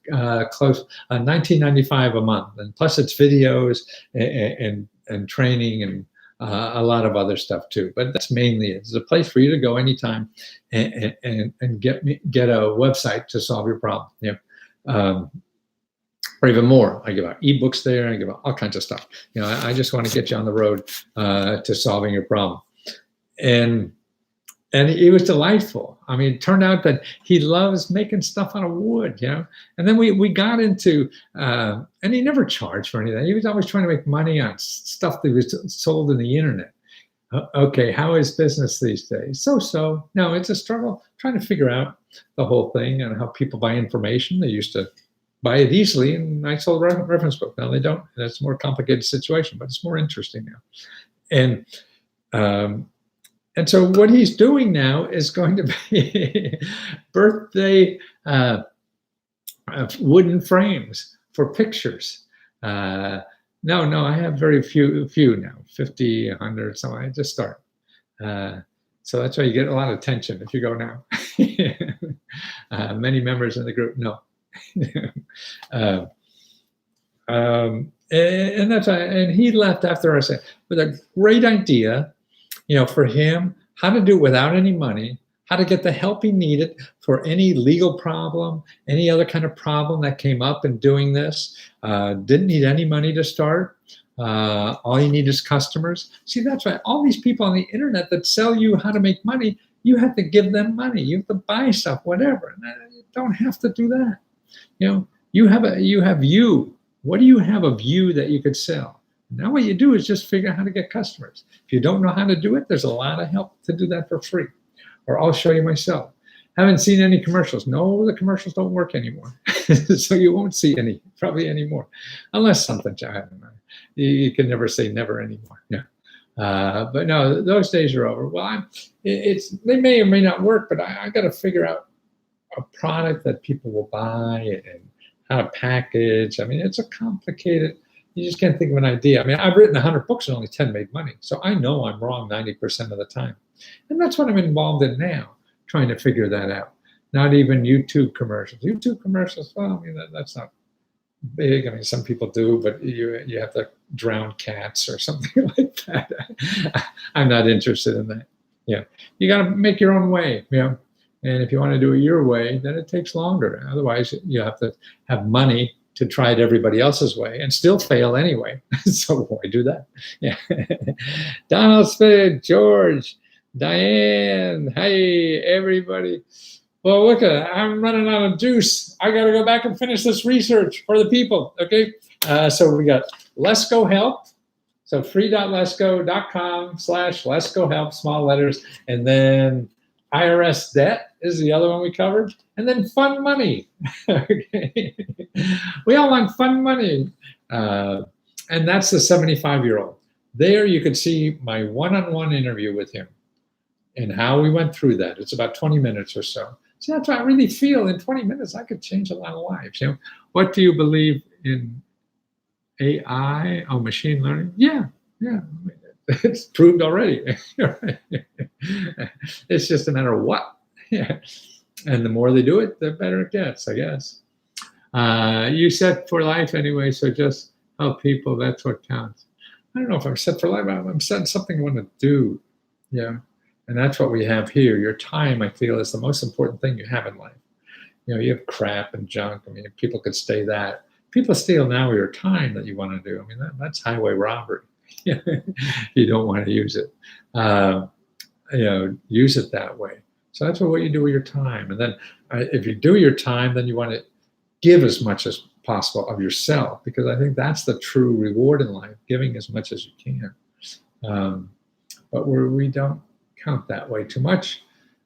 cost? $19.95 a month, and plus it's videos and training and a lot of other stuff too. But that's mainly it. It's a place for you to go anytime and get a website to solve your problem. Yeah. or even more. I give out ebooks there. I give out all kinds of stuff. I just want to get you on the road to solving your problem. And it was delightful. I mean, it turned out that he loves making stuff out of wood, And then we got into, and he never charged for anything. He was always trying to make money on stuff that was sold on the internet. Okay, how is business these days? So. No, it's a struggle trying to figure out the whole thing and how people buy information. They used to buy it easily, and I sold a reference book. Now they don't. That's a more complicated situation, but it's more interesting now. And so what he's doing now is going to be birthday wooden frames for pictures. No, I have very few now, 50, 100, something. I just start. So that's why you get a lot of attention if you go now. Many members in the group, no. And that's why, and he left after I said, with a great idea, for him, how to do it without any money, how to get the help he needed for any legal problem, any other kind of problem that came up in doing this. Didn't need any money to start. All you need is customers. See, that's why all these people on the internet that sell you how to make money, you have to give them money. You have to buy stuff, whatever. And you don't have to do that. You have you. What do you have of you that you could sell? Now what you do is just figure out how to get customers. If you don't know how to do it, there's a lot of help to do that for free. Or I'll show you myself. Haven't seen any commercials. No, the commercials don't work anymore. So you won't see any, probably anymore. Unless something's happening. You can never say never anymore. Yeah. But no, those days are over. Well, they may or may not work, but I got to figure out a product that people will buy and how to package. I mean, it's a complicated. You just can't think of an idea. I mean, I've written 100 books and only 10 made money. So I know I'm wrong 90% of the time. And that's what I'm involved in now, trying to figure that out. Not even YouTube commercials. YouTube commercials, well, I mean, that's not big. I mean, some people do, but you have to drown cats or something like that. I'm not interested in that. You got to make your own way, And if you want to do it your way, then it takes longer. Otherwise, you have to have money to try it everybody else's way and still fail anyway. So why do that? Yeah. Donald Smith, George, Diane, hey, everybody. Well, look, I'm running out of juice. I got to go back and finish this research for the people, okay? So we got Lesko Help. So free.lesko.com/Lesko Help, small letters. And then IRS debt is the other one we covered. And then fun money. Okay. We all want fun money. And that's the 75-year-old. There you can see my one-on-one interview with him and how we went through that. It's about 20 minutes or so. So that's what I really feel. In 20 minutes, I could change a lot of lives. What do you believe in AI? Oh, machine learning? Yeah. It's proved already. It's just a matter of what. Yeah. And the more they do it, the better it gets, I guess. You set for life anyway, so just help people. That's what counts. I don't know if I'm set for life. I'm set something I want to do. Yeah. And that's what we have here. Your time, I feel, is the most important thing you have in life. You have crap and junk. I mean, people could stay that. People steal now your time that you want to do. I mean, that's highway robbery. You don't want to use it. Use it that way. So that's what you do with your time. And then if you do your time, then you want to give as much as possible of yourself, because I think that's the true reward in life, giving as much as you can. But we don't count that way too much.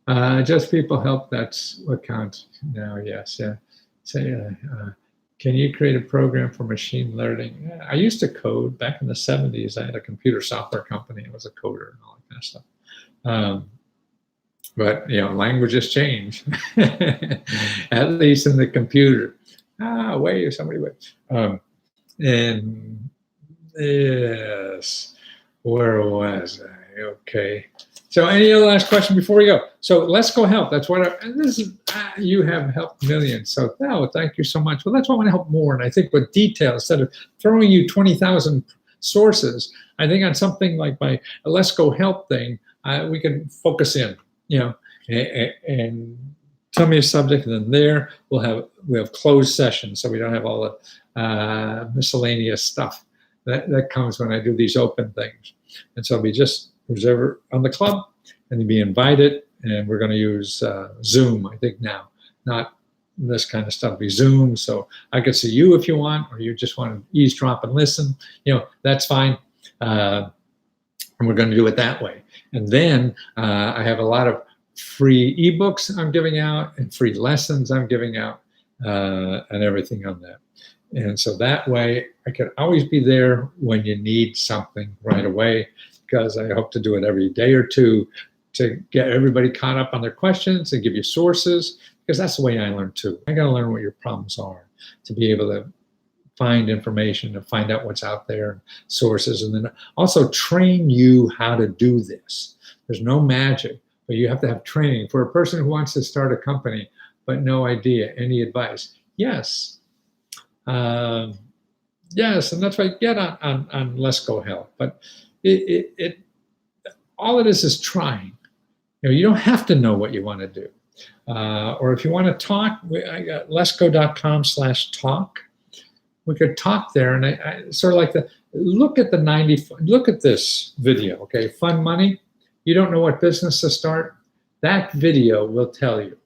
Just people help, that's what counts now, yes. Yeah. Can you create a program for machine learning? I used to code back in the 70s. I had a computer software company. I was a coder and all that kind of stuff. But languages change, at least in the computer. Wait, somebody wait. And yes, where was I? Okay. So any other last question before we go? So Lesko Help. That's what and this is. You have helped millions. So thank you so much. Well, that's why I want to help more. And I think with detail, instead of throwing you 20,000 sources, I think on something like my Lesko Help thing, we can focus in. And tell me a subject, and then there we have closed sessions, so we don't have all the miscellaneous stuff that comes when I do these open things. And so we just who's ever on the club, and you'd be invited, and we're going to use Zoom, I think now, not this kind of stuff. Be Zoom, so I could see you if you want, or you just want to eavesdrop and listen. That's fine. And we're going to do it that way. And then I have a lot of free ebooks I'm giving out and free lessons I'm giving out and everything on that. And so that way I can always be there when you need something right away, because I hope to do it every day or two to get everybody caught up on their questions and give you sources, because that's the way I learn too. I got to learn what your problems are to be able to find information, to find out what's out there, sources, and then also train you how to do this. There's no magic, but you have to have training. For a person who wants to start a company but no idea, any advice? Yes. Yes, and that's why I get on Lesko Help. But all it is trying. You don't have to know what you want to do. Or if you want to talk, I got lesko.com/talk. We could talk there, and I sort of like look at this video, okay? Fun money. You don't know what business to start? That video will tell you,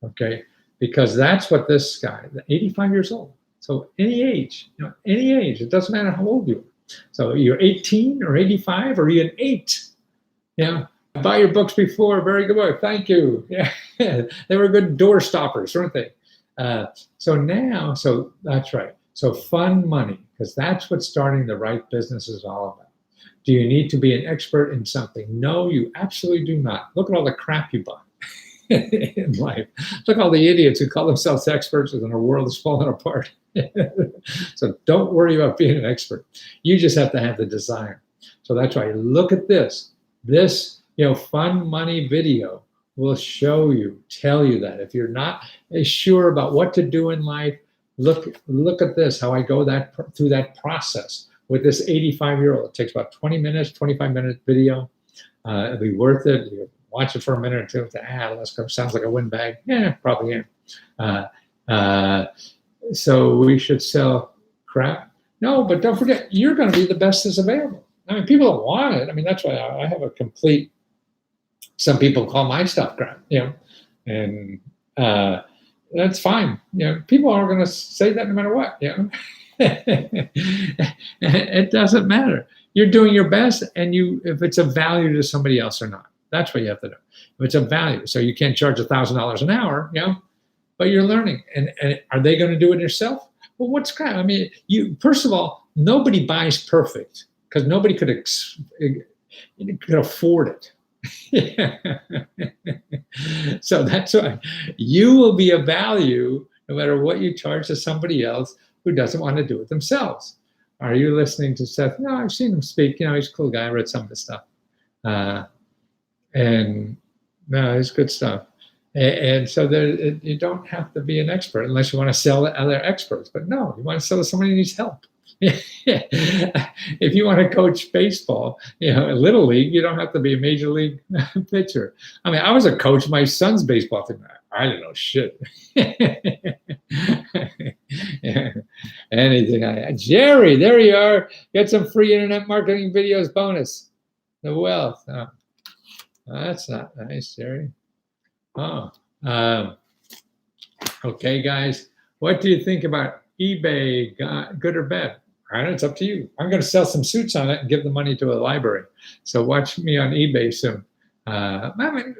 okay? Because that's what this guy, 85 years old. So any age, it doesn't matter how old you are. So you're 18 or 85 or even 8. Buy your books before. Very good book. Thank you. Yeah, they were good door stoppers, weren't they? So that's right. So fund money, because that's what starting the right business is all about. Do you need to be an expert in something? No, you absolutely do not. Look at all the crap you buy in life. Look at all the idiots who call themselves experts and our world is falling apart. So don't worry about being an expert. You just have to have the desire. So that's why look at this. This, fun money video will tell you that. If you're not sure about what to do in life, look at this, how I go through that process with this 85-year-old. It takes about 20 minutes, 25-minute video. It'll be worth it. You watch it for a minute or two. Let's go. Sounds like a windbag. Yeah, probably am. So we should sell crap. No, but don't forget, you're going to be the best that's available. I mean, people don't want it. I mean, that's why I have a complete, some people call my stuff crap, and that's fine. People aren't going to say that no matter what, It doesn't matter. You're doing your best, and if it's of value to somebody else or not. That's what you have to do. If it's of value, so you can't charge $1,000 an hour, but you're learning. And are they going to do it yourself? Well, what's crap? I mean, first of all, nobody buys perfect, because nobody could afford it. So that's why you will be of value no matter what you charge to somebody else who doesn't want to do it themselves. Are you listening to Seth? No, I've seen him speak. He's a cool guy. I read some of his stuff. And no, it's good stuff. And so you don't have to be an expert unless you want to sell to other experts. But no, you want to sell to somebody who needs help. If you want to coach baseball, Little League, you don't have to be a major league pitcher. I mean, I was a coach of my son's baseball team. I didn't know shit. Anything. Jerry, there you are. Get some free internet marketing videos bonus. The wealth. Oh, that's not nice, Jerry. Oh, okay, guys. What do you think about eBay? Good or bad? All right, it's up to you. I'm going to sell some suits on it and give the money to a library. So watch me on eBay soon. I mean,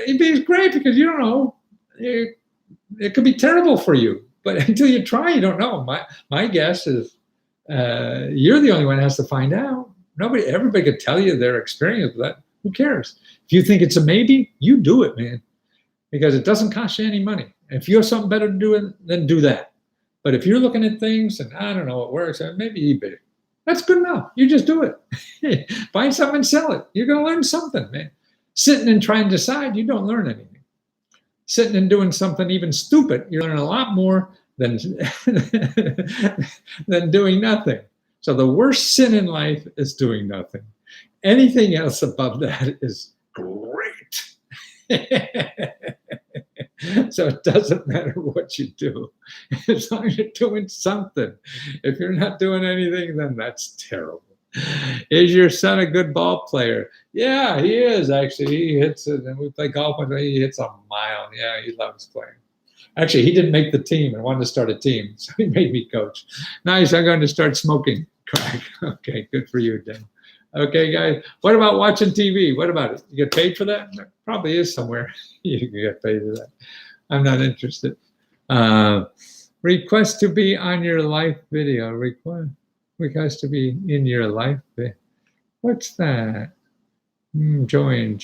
eBay is great because you don't know. It could be terrible for you, but until you try, you don't know. My guess is you're the only one that has to find out. Everybody could tell you their experience with that. Who cares? If you think it's a maybe, you do it, man, because it doesn't cost you any money. If you have something better to do, then do that. But if you're looking at things and I don't know what works, maybe eBay. That's good enough. You just do it. Find something and sell it. You're going to learn something, man. Sitting and trying to decide, you don't learn anything. Sitting and doing something even stupid, you learn a lot more than doing nothing. So the worst sin in life is doing nothing. Anything else above that is great. So it doesn't matter what you do, as long as you're doing something. If you're not doing anything, then that's terrible. Is your son a good ball player? Yeah, he is actually. He hits it, and we play golf with him. He hits a mile. Yeah, he loves playing. Actually, he didn't make the team and wanted to start a team, so he made me coach. Nice. I'm going to start smoking crack. Okay, good for you, Dan. Okay, guys. What about watching TV? What about it? You get paid for that? There probably is somewhere you can get paid for that. I'm not interested. Request to be on your live video. Request to be in your live video. What's that? Join.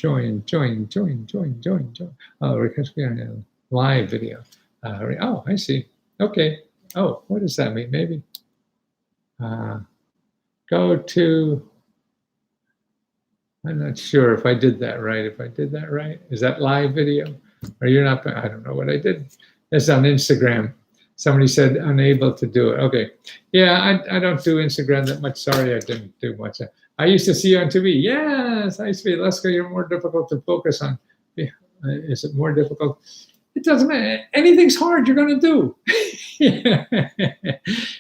Oh, request to be on your live video. Oh, I see. Okay. Oh, what does that mean? Maybe go to. I'm not sure if I did that right. If I did that right, is that live video? Or you're not? I don't know what I did. It's on Instagram. Somebody said unable to do it. Okay. Yeah, I don't do Instagram that much. Sorry, I didn't do much. I used to see you on TV. Yes, I used to be. Lesko, you're more difficult to focus on. Is it more difficult? It doesn't matter. Anything's hard, you're going to do.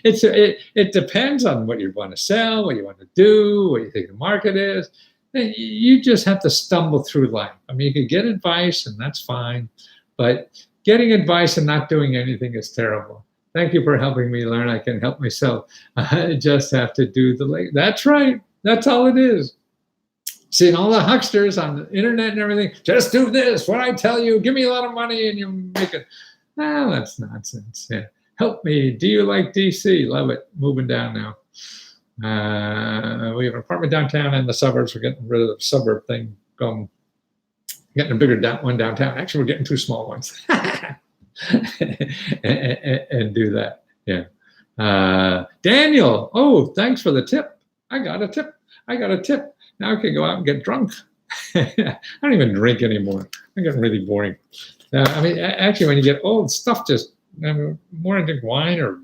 It depends on what you want to sell, what you want to do, what you think the market is. You just have to stumble through life. I mean, you can get advice, and that's fine, but getting advice and not doing anything is terrible. Thank you for helping me learn. I can help myself. I just have to do the. That's right. That's all it is. Seeing all the hucksters on the internet and everything, just do this. What I tell you, give me a lot of money and you make it. Oh, that's nonsense. Yeah. Help me. Do you like DC? Love it. Moving down now. We have an apartment downtown in the suburbs. We're getting rid of the suburb thing. Getting a bigger one downtown. Actually, we're getting 2 small ones. and do that. Yeah. Daniel. Oh, thanks for the tip. I got a tip. Now I can go out and get drunk. I don't even drink anymore. I'm getting really boring. I mean, actually, when you get old, stuff just, more I drink wine or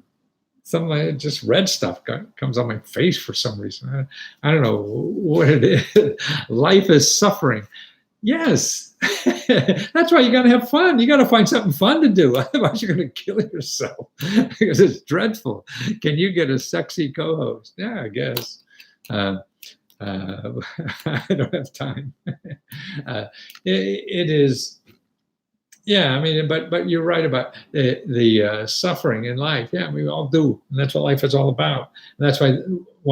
something like that, just red stuff comes on my face for some reason. I don't know what it is. Life is suffering. Yes. That's why you got to have fun. You got to find something fun to do. Otherwise, you're going to kill yourself because it's dreadful. Can you get a sexy co-host? Yeah, I guess. I don't have time. It is, yeah. I mean, but you're right about the suffering in life. Yeah, we all do, and that's what life is all about. And that's why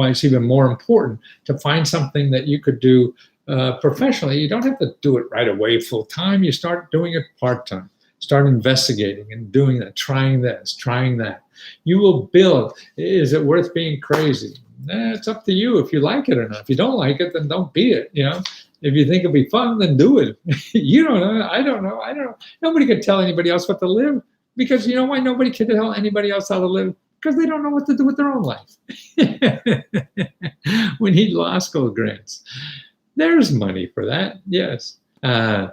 it's even more important to find something that you could do professionally. You don't have to do it right away full time. You start doing it part time. Start investigating and doing that, trying this, trying that. You will build. Is it worth being crazy? It's up to you if you like it or not. If you don't like it, then don't be it. If you think it'll be fun, then do it. You don't know. I don't know. Nobody can tell anybody else what to live, because you know why nobody can tell anybody else how to live? Because they don't know what to do with their own life. We need law school grants. There's money for that. Yes. If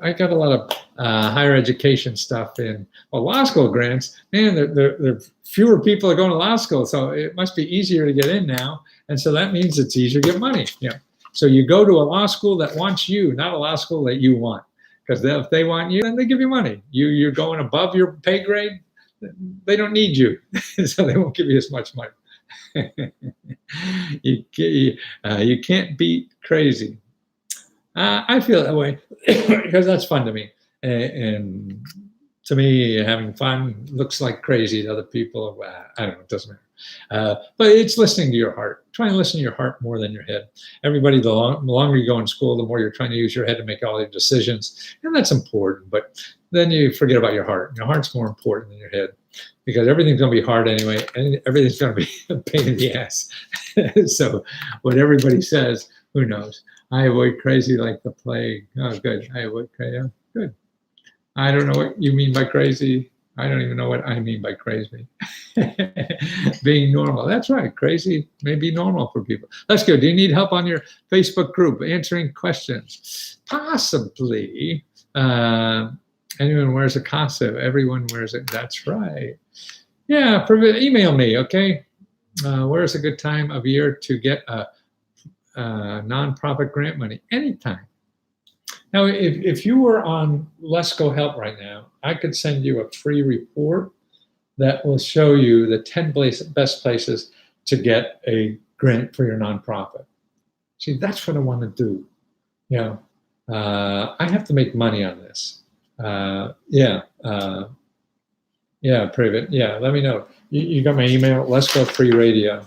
I got a lot of higher education stuff in law school grants, man, there fewer people are going to law school, so it must be easier to get in now, and so that means it's easier to get money. Yeah. So you go to a law school that wants you, not a law school that you want, because if they want you, then they give you money. You're going above your pay grade, they don't need you, so they won't give you as much money. You can't beat crazy. I feel that way because that's fun to me. And to me, having fun looks like crazy to other people. I don't know, it doesn't matter. But it's listening to your heart. Try and listen to your heart more than your head. Everybody, the longer you go in school, the more you're trying to use your head to make all your decisions. And that's important. But then you forget about your heart. Your heart's more important than your head, because everything's going to be hard anyway. And everything's going to be a pain in the ass. So what everybody says, who knows? I avoid crazy like the plague. Oh, good. I avoid crazy. Oh, good. I don't know what you mean by crazy. I don't even know what I mean by crazy. Being normal. That's right. Crazy may be normal for people. That's good. Do you need help on your Facebook group answering questions? Possibly. Anyone wears a costume. Everyone wears it. That's right. Yeah. Email me. Okay. Where's a good time of year to get a nonprofit grant money? Anytime. Now, if you were on Lesko Help right now, I could send you a free report that will show you the 10 best places to get a grant for your nonprofit. See, that's what I want to do. You know, I have to make money on this. Yeah, Privet. Yeah, let me know. You got my email, Lesko Free Radio.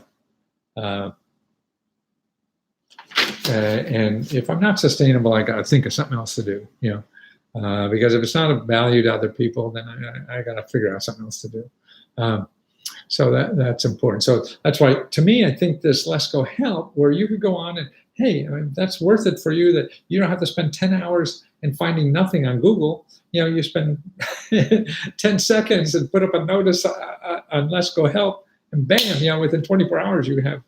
And if I'm not sustainable, I got to think of something else to do, because if it's not of value to other people, then I got to figure out something else to do. So that's important. So that's why, to me, I think this Lesko Help, where you could go on and, hey, that's worth it for you, that you don't have to spend 10 hours and finding nothing on Google. You spend 10 seconds and put up a notice on Lesko Help, and bam, within 24 hours, you have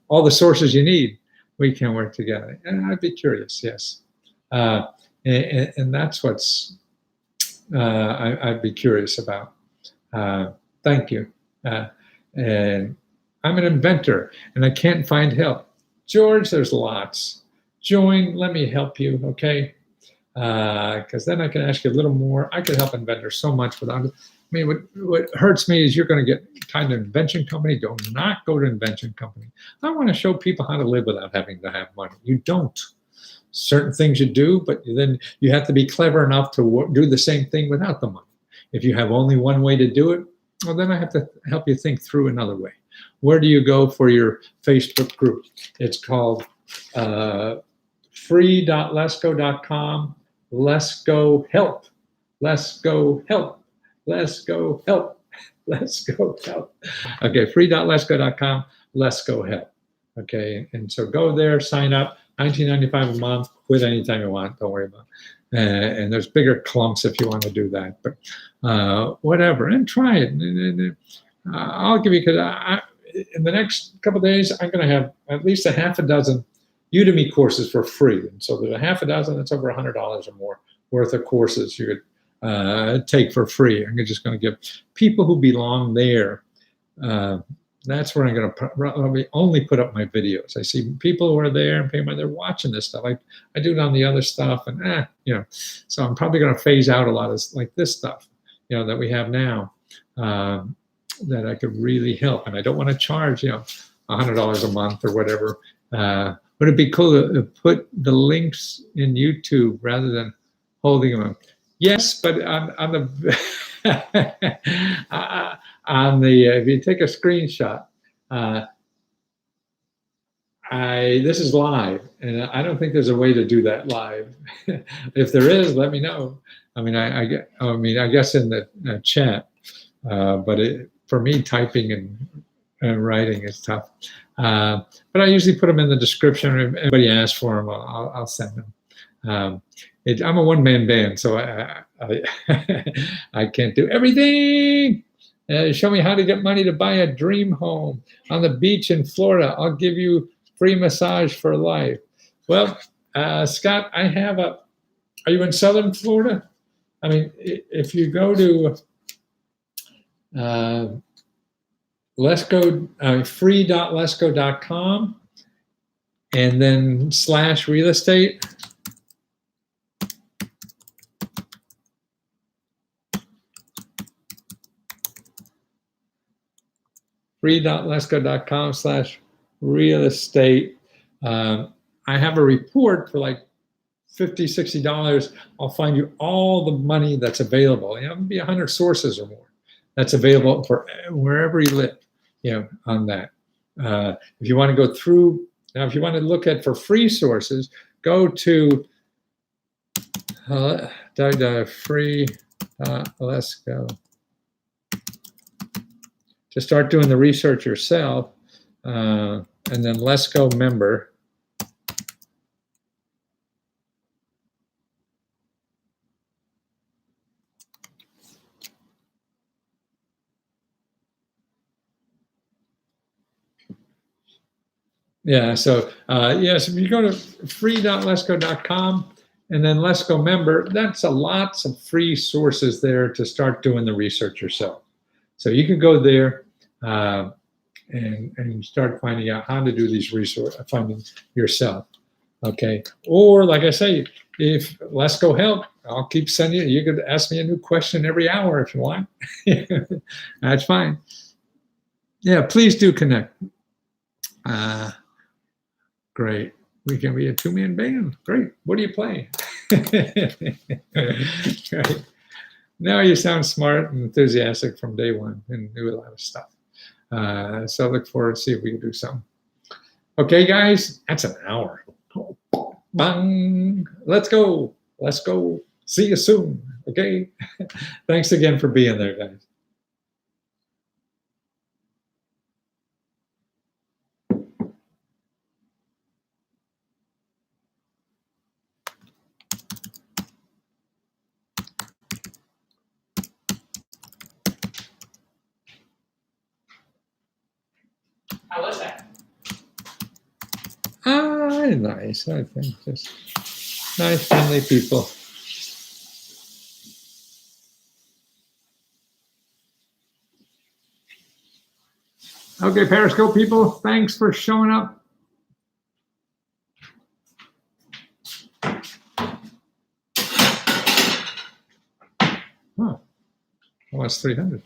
all the sources you need. We can work together. And I'd be curious, yes. And that's what's I'd be curious about. Thank you. And I'm an inventor, and I can't find help. George, there's lots. Join, let me help you, okay? Because then I can ask you a little more. I could help inventors so much without. What hurts me is you're going to get kind of invention company. Do not go to invention company. I want to show people how to live without having to have money. You don't. Certain things you do, but then you have to be clever enough to do the same thing without the money. If you have only one way to do it, well, then I have to help you think through another way. Where do you go for your Facebook group? It's called free.lesko.com. Lesko Help. Lesko Help. Lesko Help. Lesko Help. Okay, free.lesko.com. Lesko Help. Okay, and so go there, sign up. $19.95 a month. Quit anytime you want. Don't worry about it. And there's bigger clumps if you want to do that. But whatever, and try it. And I'll give you, because in the next couple of days, I'm going to have at least a half a dozen Udemy courses for free. And so there's a half a dozen. That's over $100 or more worth of courses you could take for free. I'm just going to give people who belong there. That's where I'm going to only put up my videos. I see people who are there and they're watching this stuff. I do it on the other stuff, and so I'm probably going to phase out a lot of like this stuff, that we have now, that I could really help. And I don't want to charge, $100 a month or whatever. Would it be cool to put the links in YouTube rather than holding them up? Yes, but on the if you take a screenshot, this is live, and I don't think there's a way to do that live. If there is, let me know. I guess in the chat, but for me, typing and writing is tough. But I usually put them in the description. If anybody asks for them, I'll send them. I'm a one-man band, so I can't do everything. Show me how to get money to buy a dream home on the beach in Florida. I'll give you free massage for life. Well, Scott, are you in Southern Florida? If you go to free.lesko.com and then /real estate. free.lesko.com/real estate. I have a report for like $50, $60. I'll find you all the money that's available. It'll be 100 sources or more that's available for wherever you live, on that. If you want to go through, now if you want to look at for free sources, go to free.lesko. To start doing the research yourself, and then Lesko member. Yeah, so yes, if you go to free.lesko.com and then Lesko member, that's lots of free sources there to start doing the research yourself. So you can go there and start finding out how to do these research, finding yourself. Okay. Or like I say, if Lesko help, I'll keep sending you. You could ask me a new question every hour if you want. That's fine. Yeah, please do connect. Great. We can be a two-man band. Great. What do you play? Right. Now you sound smart and enthusiastic from day one and knew a lot of stuff. So I look forward to see if we can do something. Okay, guys, that's an hour. Bang. Let's go. Let's go. See you soon. Okay. Thanks again for being there, guys. How was that? Nice. I think just nice, friendly people. Okay, Periscope people, thanks for showing up. Huh. Almost 300.